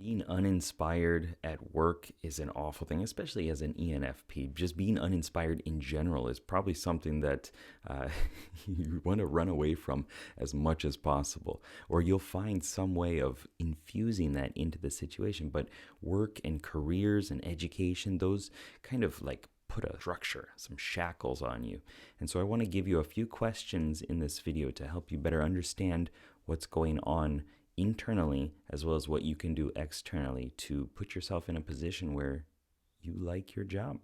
Being uninspired at work is an awful thing, especially as an ENFP. Just being uninspired in general is probably something that you want to run away from as much as possible, or you'll find some way of infusing that into the situation. But work and careers and education, those kind of like put a structure, some shackles on you. And so I want to give you a few questions in this video to help you better understand what's going on internally, as well as what you can do externally to put yourself in a position where you like your job.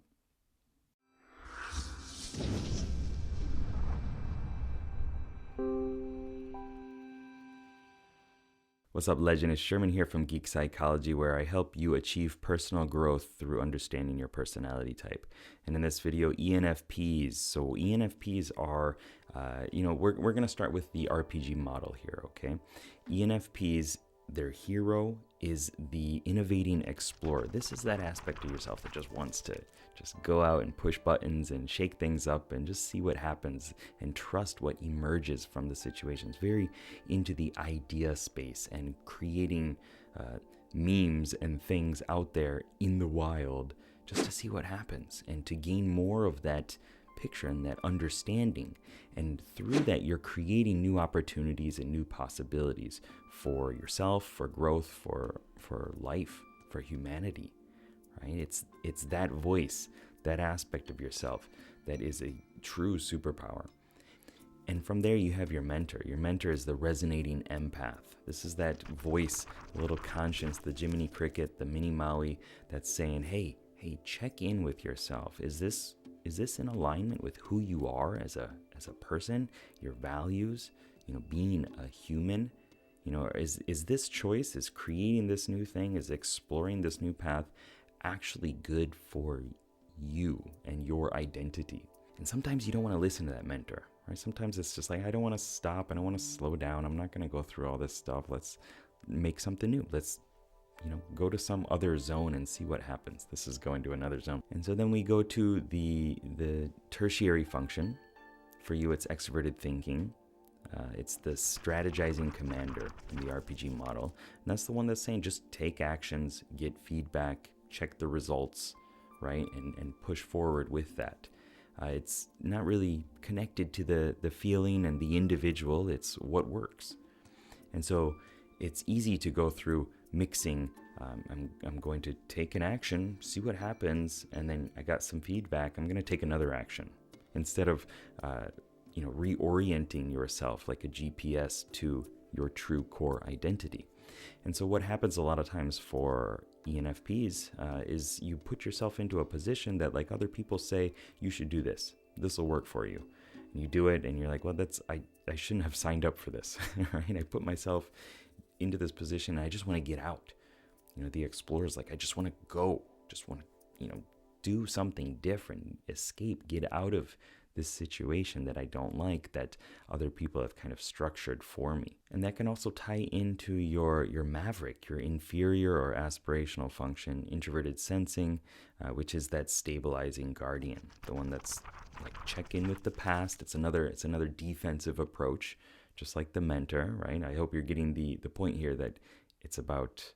What's up, legend? It's Sherman here from Geek Psychology, where I help you achieve personal growth through understanding your personality type. And in this video, ENFPs. So ENFPs are, we're going to start with the RPG model here, okay? ENFPs, their hero is the innovating explorer. This is that aspect of yourself that just wants to just go out and push buttons and shake things up and just see what happens and trust what emerges from the situations. Very into the idea space and creating memes and things out there in the wild just to see what happens and to gain more of that picture and that understanding. And through that, you're creating new opportunities and new possibilities for yourself, for growth, for life, for humanity, right? It's that voice, that aspect of yourself that is a true superpower. And from there, you have your mentor. Your mentor is the resonating empath. This is that voice, the little conscience, the Jiminy Cricket, the Mini Maui that's saying, hey, check in with yourself. Is this in alignment with who you are as a person, your values, being a human? Is this choice, is creating this new thing, is exploring this new path actually good for you and your identity? And sometimes you don't want to listen to that mentor, right? Sometimes it's just like, I don't want to stop, I don't want to slow down, I'm not going to go through all this stuff. Let's make something new. Let's go to some other zone and see what happens. This is going to another zone. And so then we go to the tertiary function. For you, it's extroverted thinking. It's the strategizing commander in the RPG model. And that's the one that's saying just take actions, get feedback, check the results, right? And push forward with that. It's not really connected to the feeling and the individual. It's what works. And so it's easy to go through mixing. I'm going to take an action, see what happens, and then I got some feedback. I'm going to take another action instead of reorienting yourself like a GPS to your true core identity. And so what happens a lot of times for ENFPs is you put yourself into a position that, like, other people say you should do this. This will work for you. And you do it, and you're like, well, I shouldn't have signed up for this, right? I put myself into this position and I just want to get out. The explorer's like, I just want to go, just want to, do something different, escape, get out of this situation that I don't like, that other people have kind of structured for me. And that can also tie into your maverick, your inferior or aspirational function, introverted sensing, which is that stabilizing guardian, the one that's like check in with the past. It's another defensive approach, just like the mentor, right? I hope you're getting the point here that it's about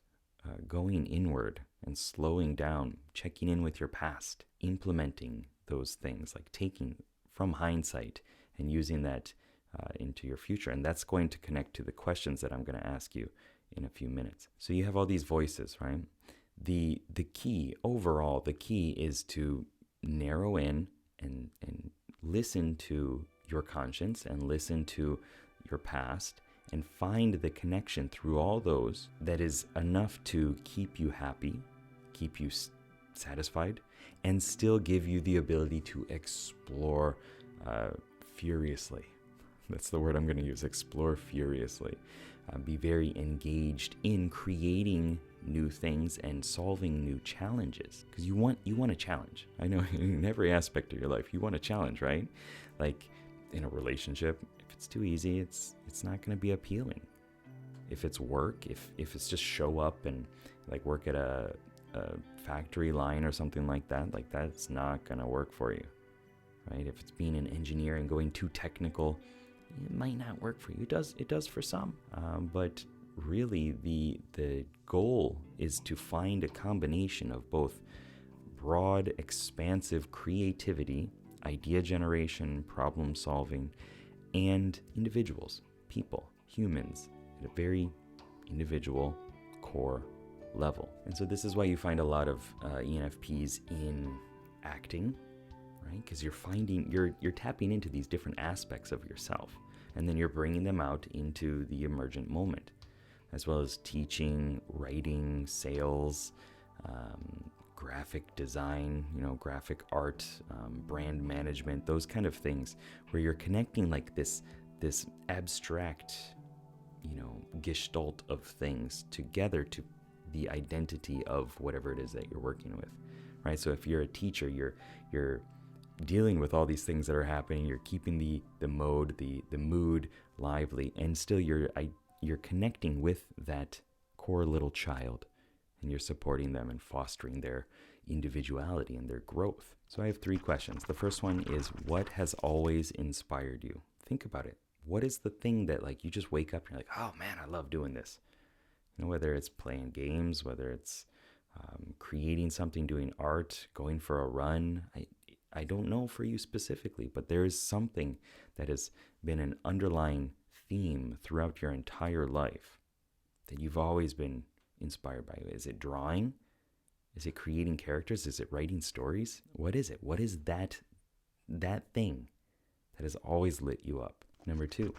going inward and slowing down, checking in with your past, implementing those things, like taking from hindsight and using that into your future. And that's going to connect to the questions that I'm going to ask you in a few minutes. So you have all these voices, right? The key is to narrow in and listen to your conscience and listen to your past and find the connection through all those that is enough to keep you happy, keep you satisfied, and still give you the ability to explore furiously. That's the word I'm going to use, explore furiously. Be very engaged in creating new things and solving new challenges, because you want a challenge. I know in every aspect of your life you want a challenge, right? Like in a relationship, if it's too easy, it's not going to be appealing. If it's work, if it's just show up and like work at a factory line or something like that's not going to work for you, right? If it's being an engineer and going too technical, it might not work for you. It does for some, but really the goal is to find a combination of both broad, expansive creativity, idea generation, problem solving, and individuals, people, humans, at a very individual core level. And so this is why you find a lot of ENFPs in acting, right? Because you're tapping into these different aspects of yourself, and then you're bringing them out into the emergent moment, as well as teaching, writing, sales, graphic design, graphic art, brand management, those kind of things, where you're connecting like this abstract, gestalt of things together to the identity of whatever it is that you're working with, right? So if you're a teacher, you're dealing with all these things that are happening, you're keeping the mood lively, and still you're connecting with that core little child, and you're supporting them and fostering their individuality and their growth. So I have 3 questions. The first one is, what has always inspired you? Think about it. What is the thing that you just wake up and you're like, oh man, I love doing this? Whether it's playing games, whether it's creating something, doing art, going for a run. I don't know for you specifically, but there is something that has been an underlying theme throughout your entire life that you've always been inspired by. Is it drawing? Is it creating characters? Is it writing stories? What is it? What is that thing that has always lit you up? Number 2,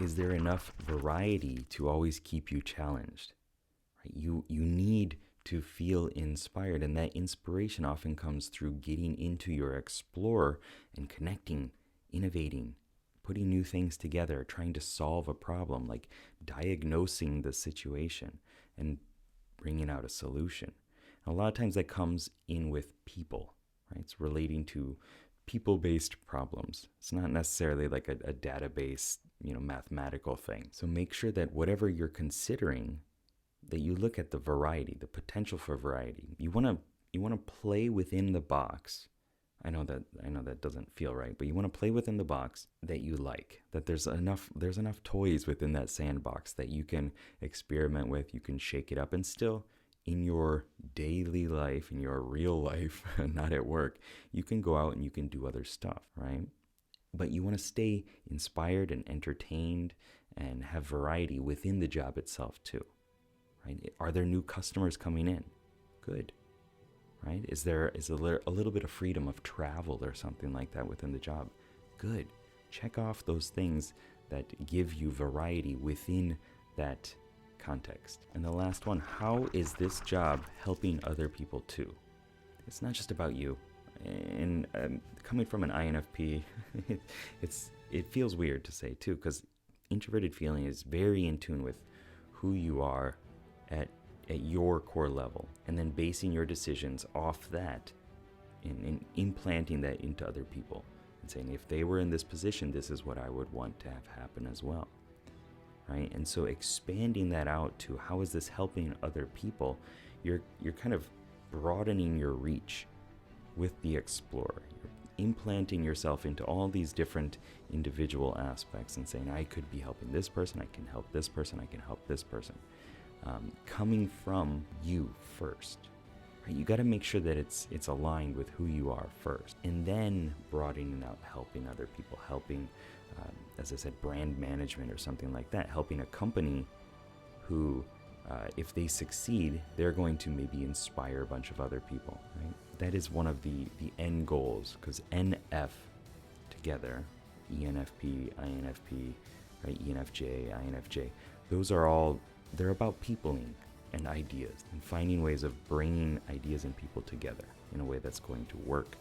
is there enough variety to always keep you challenged? Right? You need to feel inspired, and that inspiration often comes through getting into your explorer and connecting, innovating, putting new things together, trying to solve a problem, like diagnosing the situation and bringing out a solution. And a lot of times that comes in with people, right? It's relating to people-based problems. It's not necessarily like a database, mathematical thing. So make sure that whatever you're considering, that you look at the variety, the potential for variety. You want to play within the box. I know that doesn't feel right, but you want to play within the box that you like. That there's enough toys within that sandbox that you can experiment with, you can shake it up, and still in your daily life, in your real life, not at work, you can go out and you can do other stuff, right? But you want to stay inspired and entertained and have variety within the job itself too. Right? Are there new customers coming in? Good. Right? Is there a little bit of freedom of travel or something like that within the job? Good. Check off those things that give you variety within that context. And the last one, how is this job helping other people too? It's not just about you. And coming from an INFP, it feels weird to say too, because introverted feeling is very in tune with who you are at your core level, and then basing your decisions off that and implanting that into other people and saying, if they were in this position, this is what I would want to have happen as well, right? And so expanding that out to how is this helping other people, you're kind of broadening your reach with the explorer. You're implanting yourself into all these different individual aspects and saying, I could be helping this person, I can help this person, I can help this person. Coming from you first, right? You got to make sure that it's aligned with who you are first, and then broadening out, helping other people, helping, as I said, brand management or something like that, helping a company who, if they succeed, they're going to maybe inspire a bunch of other people, right? That is one of the end goals, because NF together, ENFP, INFP, right? ENFJ, INFJ, those are all, they're about peopling and ideas and finding ways of bringing ideas and people together in a way that's going to work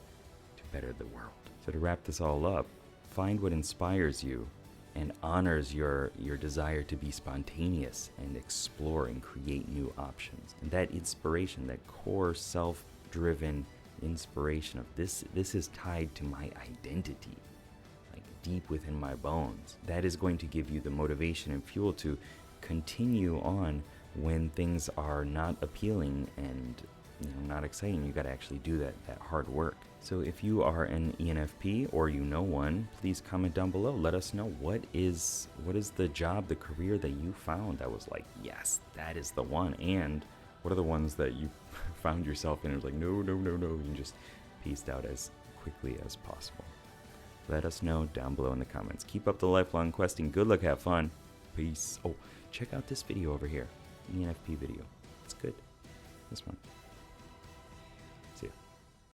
to better the world. So to wrap this all up, find what inspires you and honors your desire to be spontaneous and explore and create new options. And that inspiration, that core self-driven inspiration of this is tied to my identity, like deep within my bones. That is going to give you the motivation and fuel to continue on when things are not appealing and not exciting. You got to actually do that hard work. So if you are an ENFP or you know one, please comment down below. Let us know what is the job, the career that you found that was like, yes, that is the one. And what are the ones that you found yourself in and was like, no, and just pieced out as quickly as possible. Let us know down below in the comments. Keep up the lifelong questing. Good luck, have fun. Peace. Oh, check out this video over here. ENFP video. It's good. This one.